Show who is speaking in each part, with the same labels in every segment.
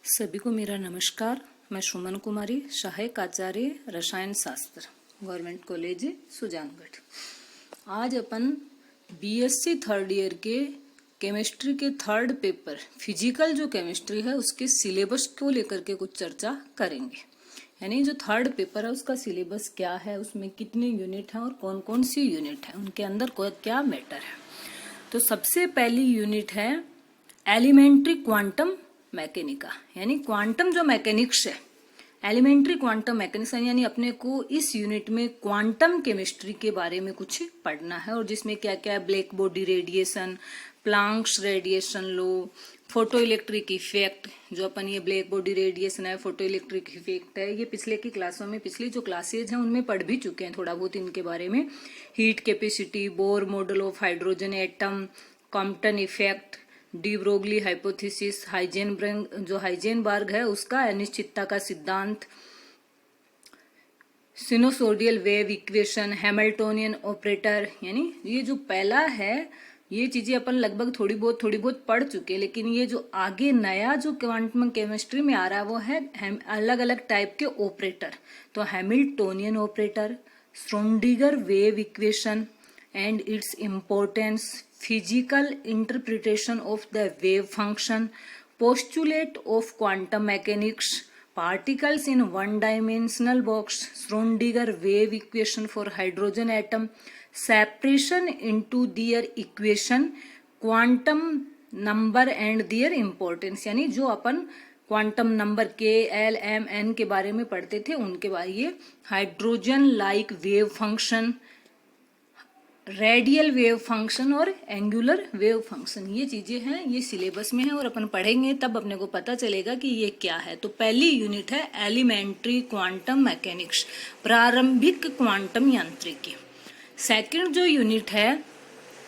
Speaker 1: सभी को मेरा नमस्कार। मैं सुमन कुमारी, सहायक आचार्य रसायन शास्त्र, गवर्नमेंट कॉलेज सुजानगढ़। आज अपन बीएससी थर्ड ईयर के केमिस्ट्री के थर्ड पेपर फिजिकल जो केमिस्ट्री है उसके सिलेबस को लेकर के कुछ चर्चा करेंगे। यानी जो थर्ड पेपर है उसका सिलेबस क्या है, उसमें कितने यूनिट हैं और कौन कौन सी यूनिट है, उनके अंदर क्या मैटर है। तो सबसे पहली यूनिट है एलिमेंट्री क्वांटम मैकेनिका, यानी क्वांटम जो मैकेनिक्स है, एलिमेंट्री क्वांटम मैकेनिक्स, यानी अपने को इस यूनिट में क्वांटम केमिस्ट्री के बारे में कुछ पढ़ना है। और जिसमें क्या क्या है, black body radiation, Planck's radiation लो, फोटो इलेक्ट्रिक इफेक्ट, जो अपन ये ब्लैक बॉडी रेडिएशन है, फोटो इलेक्ट्रिक इफेक्ट है, ये पिछले की क्लासों में, पिछली जो क्लासेज हैं उनमें पढ़ भी चुके हैं थोड़ा बहुत इनके बारे में। Heat capacity, Bohr model of hydrogen atom, Compton effect, de Broglie hypothesis, जो हाइजेनबर्ग है उसका अनिश्चितता का सिद्धांत, सिनोसोडियल वेव इक्वेशन, हैमिल्टोनियन ऑपरेटर। यानी ये जो पहला है ये चीजें अपन लगभग थोड़ी बहुत पढ़ चुके हैं, लेकिन ये जो आगे नया जो क्वांटम केमिस्ट्री में आ रहा है वो है अलग अलग टाइप के ऑपरेटर। तो Hamiltonian operator, Schrodinger wave equation and its importance, physical interpretation of the wave function, postulate of quantum mechanics, particles in one-dimensional box, Schrödinger wave equation for hydrogen atom, separation into their equation, quantum number and their importance। यानी जो अपन quantum number के, L, M, N के बारे में पढ़ते थे उनके बारे, ये hydrogen like wave function, radial wave function और एंगुलर वेव फंक्शन, ये चीजें हैं, ये सिलेबस में है और अपन पढ़ेंगे तब अपने को पता चलेगा कि ये क्या है। तो पहली यूनिट है एलिमेंट्री क्वांटम मैकेनिक्स, प्रारंभिक क्वांटम यांत्रिकी। सेकंड जो यूनिट है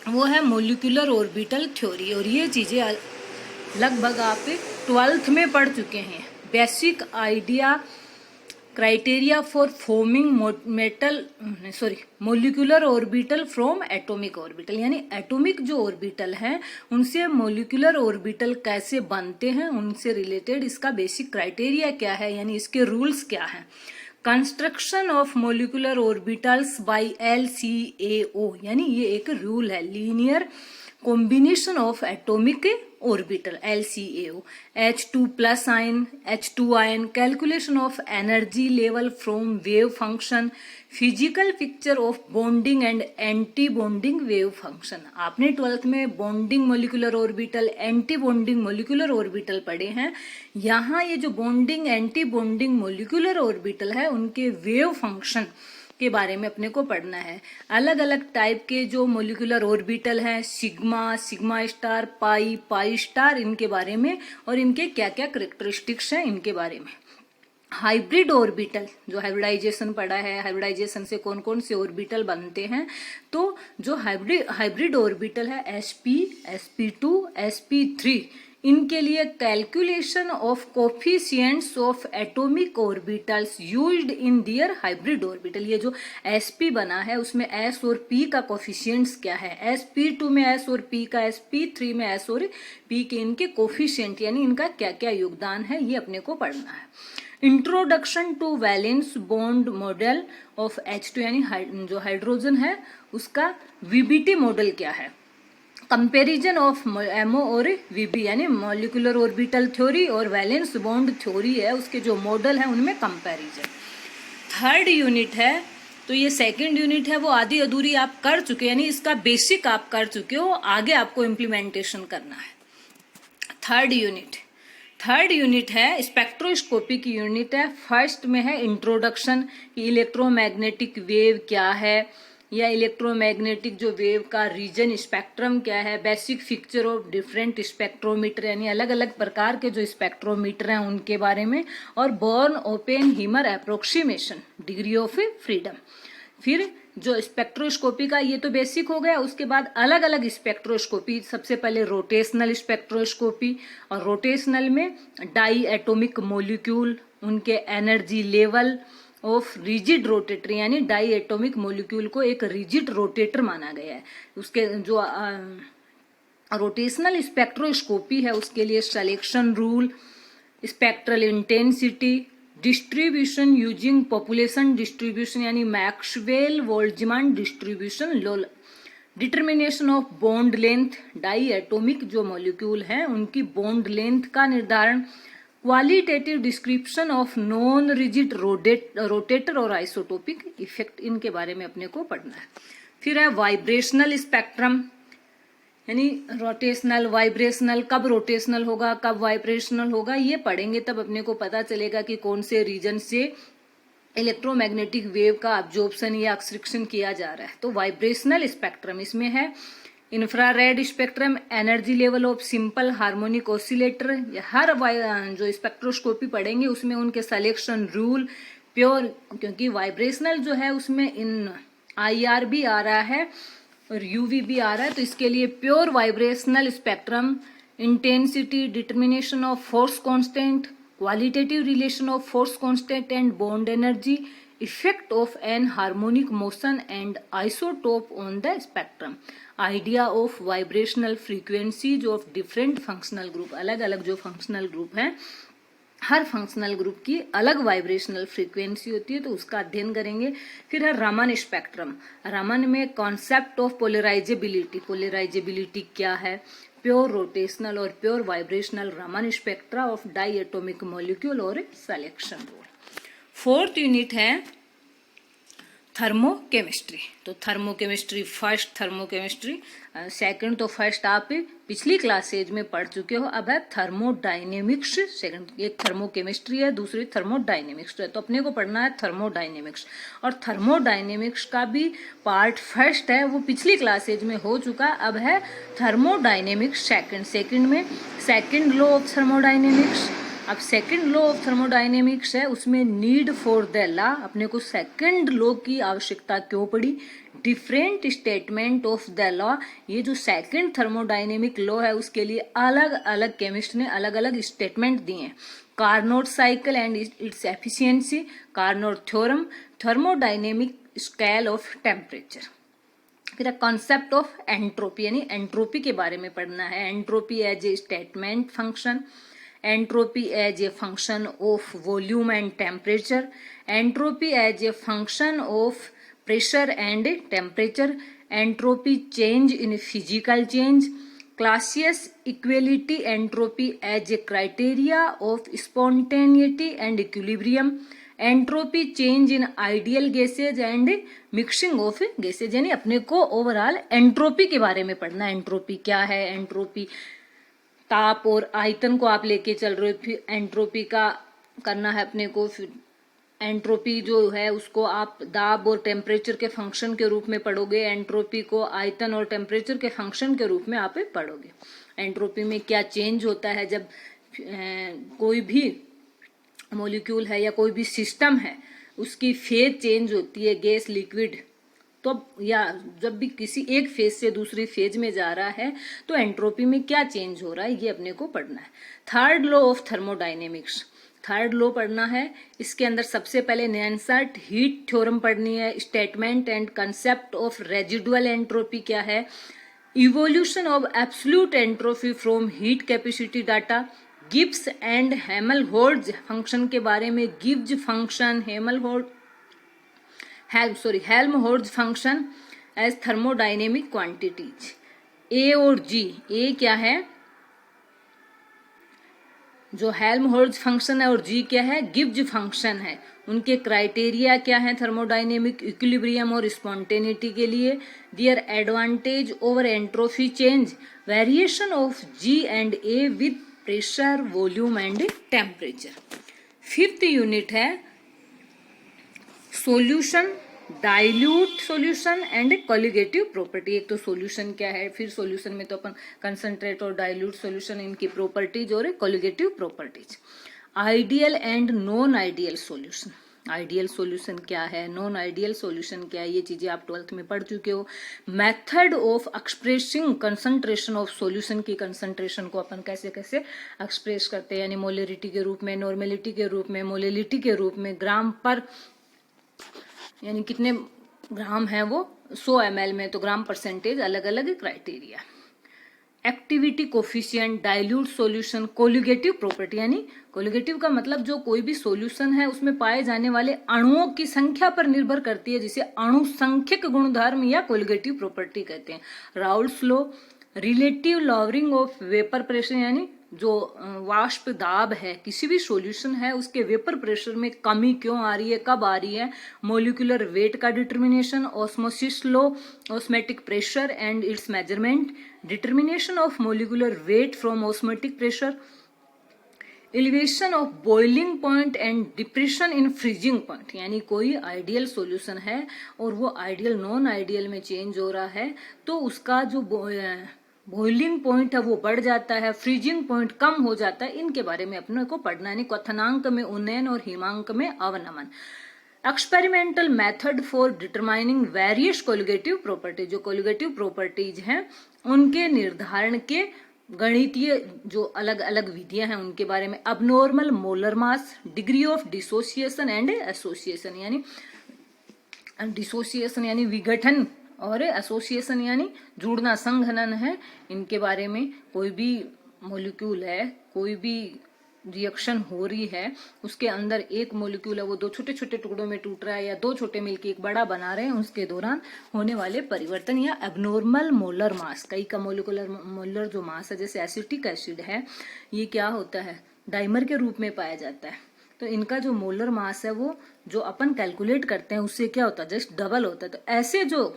Speaker 1: वो है मॉलिक्यूलर ऑर्बिटल थ्योरी, और ये चीजें लगभग आप 12th में पढ़ चुके हैं। Basic idea, criteria for forming molecular orbital from atomic orbital, यानी एटॉमिक जो ऑर्बिटल हैं उनसे मोलिकुलर ऑर्बिटल कैसे बनते हैं, उनसे रिलेटेड इसका बेसिक क्राइटेरिया क्या है, यानी इसके रूल्स क्या हैं। Construction of molecular orbitals by LCAO, यानी ये एक रूल है, linear combination of atomic orbital, LCAO, H2 plus ion, H2 ion, calculation of energy level from wave function, physical picture of bonding and anti bonding wave function. आपने 12th में bonding molecular orbital, anti bonding molecular orbital पढ़े हैं। यहाँ ये जो bonding anti bonding molecular orbital है उनके wave function के बारे में अपने को पढ़ना है। अलग अलग टाइप के जो मोलिकुलर ऑर्बिटल हैं, सिग्मा, सिग्मा स्टार, पाई, पाई स्टार, इनके बारे में और इनके क्या क्या कैरेक्टरिस्टिक्स हैं इनके बारे में। हाइब्रिड ऑर्बिटल, जो हाइब्रिडाइजेशन पढ़ा है, हाइब्रिडाइजेशन से कौन कौन से ऑर्बिटल बनते हैं। तो जो हाइब्रिड ऑर्बिटल है sp, sp2, sp3, इनके लिए calculation of coefficients of atomic orbitals used in their hybrid orbital. ये जो sp बना है उसमें s और p का कोफिशिएंट्स क्या है, sp2 में s और p का, sp3 में s और p के इनके कोफिशिएंट, यानी इनका क्या क्या योगदान है, ये अपने को पढ़ना है। Introduction to valence bond model of H2, यानी जो हाइड्रोजन है उसका VBT मॉडल क्या है। कंपैरिजन ऑफ MO और VB, यानी मॉलिक्यूलर ऑर्बिटल थ्योरी और वैलेंस बॉन्ड थ्योरी है, उसके जो मॉडल है उनमें कंपैरिजन। थर्ड यूनिट है, तो ये सेकंड यूनिट है वो आधी अधूरी आप कर चुके, यानी इसका बेसिक आप कर चुके हो, आगे आपको इम्प्लीमेंटेशन करना है। थर्ड यूनिट है स्पेक्ट्रोस्कोपी की यूनिट है। फर्स्ट में है इंट्रोडक्शन, इलेक्ट्रोमैग्नेटिक वेव क्या है, या इलेक्ट्रोमैग्नेटिक जो वेव का रीजन स्पेक्ट्रम क्या है, basic feature of different spectrometer, यानी अलग अलग प्रकार के जो स्पेक्ट्रोमीटर हैं उनके बारे में, और Born Oppenheimer approximation, degree of freedom. फिर जो स्पेक्ट्रोस्कोपी का ये तो बेसिक हो गया, उसके बाद अलग अलग स्पेक्ट्रोस्कोपी, सबसे पहले रोटेशनल स्पेक्ट्रोस्कोपी, और रोटेशनल में डाई एटॉमिक मोलिक्यूल, उनके energy level of rigid rotator, यानी डाई एटॉमिक मोलिक्यूल को एक रिजिड रोटेटर माना गया है। उसके जो रोटेशनल स्पेक्ट्रोस्कोपी है उसके लिए selection rule, spectral intensity, distribution using population distribution यानी मैक्सवेल बोल्ट्जमान डिस्ट्रीब्यूशन, लो determination of bond length, diatomic जो मॉलिक्यूल हैं उनकी बॉन्ड लेंथ का निर्धारण, qualitative description of non rigid rotor और आइसोटोपिक इफेक्ट, इनके बारे में अपने को पढ़ना है। फिर है वाइब्रेशनल स्पेक्ट्रम, यानी रोटेशनल वाइब्रेशनल, कब रोटेशनल होगा कब वाइब्रेशनल होगा ये पढ़ेंगे, तब अपने को पता चलेगा कि कौन से रीजन से इलेक्ट्रोमैग्नेटिक वेव का अब्जॉर्प्शन या एक्सट्रैक्शन किया जा रहा है। तो वाइब्रेशनल स्पेक्ट्रम इसमें है infrared spectrum, energy level of simple harmonic oscillator, हर जो स्पेक्ट्रोस्कोपी पढ़ेंगे उसमें उनके सिलेक्शन रूल, प्योर, क्योंकि वाइब्रेशनल जो है उसमें इन IR भी आ रहा है और UV भी आ रहा है, तो इसके लिए pure vibrational spectrum, intensity, determination of force constant, qualitative relation of force constant and bond energy, effect of an harmonic motion and isotope on the spectrum, idea of vibrational frequencies of different functional group, अलग अलग जो functional group हैं हर functional group की अलग vibrational frequency होती है, तो उसका अध्ययन करेंगे। फिर है रमन स्पेक्ट्रम, रमन में कॉन्सेप्ट ऑफ पोलराइजेबिलिटी, पोलराइजेबिलिटी क्या है, प्योर रोटेशनल और pure vibrational Raman spectra of di atomic molecule और सिलेक्शन रूल। फोर्थ यूनिट है थर्मोकेमिस्ट्री, तो थर्मोकेमिस्ट्री फर्स्ट, थर्मोकेमिस्ट्री सेकंड, तो फर्स्ट आप पिछली क्लासेज में पढ़ चुके हो, अब है थर्मोडायनेमिक्स सेकंड, एक थर्मोकेमिस्ट्री है दूसरी थर्मोडायनेमिक्स है, तो अपने को पढ़ना है थर्मोडायनेमिक्स, और थर्मोडायनेमिक्स का भी पार्ट फर्स्ट है वो पिछली क्लासेज में हो चुका, अब है थर्मोडायनेमिक्स सेकंड, सेकंड में सेकंड लॉ ऑफ थर्मोडायनेमिक्स। अब सेकंड लॉ ऑफ थर्मोडायनेमिक्स है उसमें नीड फॉर द लॉ, अपने को सेकंड लॉ की आवश्यकता क्यों पड़ी, different statement of the law, ये जो सेकंड थर्मोडायनेमिक लॉ है उसके लिए अलग अलग केमिस्ट ने अलग अलग स्टेटमेंट दिए हैं, Carnot cycle and its efficiency, Carnot theorem, thermodynamic scale of temperature. फिर कॉन्सेप्ट ऑफ एंट्रोपी, यानी एंट्रोपी के बारे में पढ़ना है, entropy as a statement function, entropy as a function of volume and temperature, entropy as a function of pressure and temperature, entropy change in physical change, Clausius equality entropy as a criteria of spontaneity and equilibrium, entropy change in ideal gases and mixing of gases, यानी अपने को overall entropy के बारे में पढ़ना है, entropy क्या है, एंट्रोपी ताप और आयतन को आप लेके चल रहे हो, फिर एंट्रोपी का करना है अपने को, फिर एंट्रोपी जो है उसको आप दाब और टेम्परेचर के फंक्शन के रूप में पढ़ोगे, एंट्रोपी को आयतन और टेम्परेचर के फंक्शन के रूप में आप पढ़ोगे। एंट्रोपी में क्या चेंज होता है जब कोई भी मॉलिक्यूल है या कोई भी सिस्टम है उसकी फेज चेंज होती है, गैस लिक्विड, तो या जब भी किसी एक फेज से दूसरी फेज में जा रहा है तो एंट्रोपी में क्या चेंज हो रहा है ये अपने को पढ़ना है। Third law of thermodynamics, third law पढ़ना है, इसके अंदर सबसे पहले नैनसर्ट हीट थ्योरम पढ़नी है, statement and concept of residual entropy क्या है, evolution of absolute entropy from heat capacity data, Gibbs and Helmholtz function के बारे में, Gibbs function, Helmholtz function as thermodynamic quantities, A और जी, ए क्या है जो हेल्महोल्ट्ज फंक्शन है और जी क्या है गिब्स फंक्शन है, उनके क्राइटेरिया क्या है थर्मोडायनेमिक इक्विलिब्रियम और स्पॉन्टेनिटी के लिए, their advantage over entropy change, variation of G and A with pressure volume and temperature. Fifth unit है solution, dilute solution and colligative property, एक तो सॉल्यूशन क्या है, फिर सॉल्यूशन में तो अपन कंसंट्रेट और डाइल्यूट सॉल्यूशन इनकी प्रॉपर्टीज और colligative properties, ideal and non ideal solution, ideal solution क्या है, नॉन आइडियल सॉल्यूशन क्या है, ये चीजें आप 12th में पढ़ चुके हो। Method of expressing concentration of solution की कंसंट्रेशन को अपन कैसे कैसे एक्सप्रेस करते हैं, यानी मोलरिटी के रूप में, नॉर्मेलिटी के रूप में, मोलिलिटी के रूप में, ग्राम पर यानी कितने ग्राम है वो 100 ml में, तो ग्राम परसेंटेज अलग अलग criteria. Activity coefficient, dilute solution, colligative property, यानी कोलिगेटिव का मतलब जो कोई भी सॉल्यूशन है उसमें पाए जाने वाले अणुओं की संख्या पर निर्भर करती है, जिसे अणुसंख्यक गुणधर्म या कोलिगेटिव प्रॉपर्टी कहते हैं। Raoult's law, relative lowering of vapour pressure, यानी जो वाष्प दाब है किसी भी सॉल्यूशन है उसके वेपर प्रेशर में कमी क्यों आ रही है, कब आ रही है। मोलिकुलर वेट का determination, osmosis law, osmotic pressure and it's measurement, determination of molecular weight from osmotic pressure, elevation of boiling point and depression in freezing point, यानी कोई आइडियल सॉल्यूशन है और वो आइडियल नॉन आइडियल में change हो रहा है तो उसका जो बॉइलिंग पॉइंट है वो बढ़ जाता है, फ्रीजिंग पॉइंट कम हो जाता है। इनके बारे में अपने को पढ़ना है, यानी क्वथनांक में उन्नयन और हिमांक में अवनमन। Experimental method for determining various colligative property, जो कोलिगेटिव प्रॉपर्टीज हैं उनके निर्धारण के गणितीय जो अलग अलग विधियां हैं उनके बारे में। Abnormal molar mass, degree of dissociation and association, यानी डिसोसिएशन यानी विघटन और एसोसिएशन यानी जुड़ना, संघनन है। इनके बारे में कोई भी मॉलिक्यूल है, कोई भी रिएक्शन हो रही है, उसके अंदर एक मॉलिक्यूल है वो दो छोटे छोटे टुकड़ों में टूट रहा है या दो छोटे मिलकर एक बड़ा बना रहे हैं, उसके दौरान होने वाले परिवर्तन या एबनॉर्मल मोलर मास। कई का मोलर जो मास है, जैसे एसिटिक एसिड है, ये क्या होता है, डाइमर के रूप में पाया जाता है। तो इनका जो मोलर मास है वो जो अपन कैलकुलेट करते हैं उससे क्या होता है, जस्ट डबल होता है। तो ऐसे जो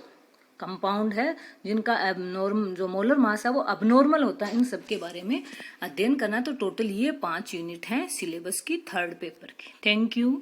Speaker 1: कंपाउंड है जिनका जो मोलर मास है वो अबनॉर्मल होता है, इन सब के बारे में अध्ययन करना। तो टोटल ये 5 यूनिट हैं सिलेबस की 3rd पेपर की। Thank you.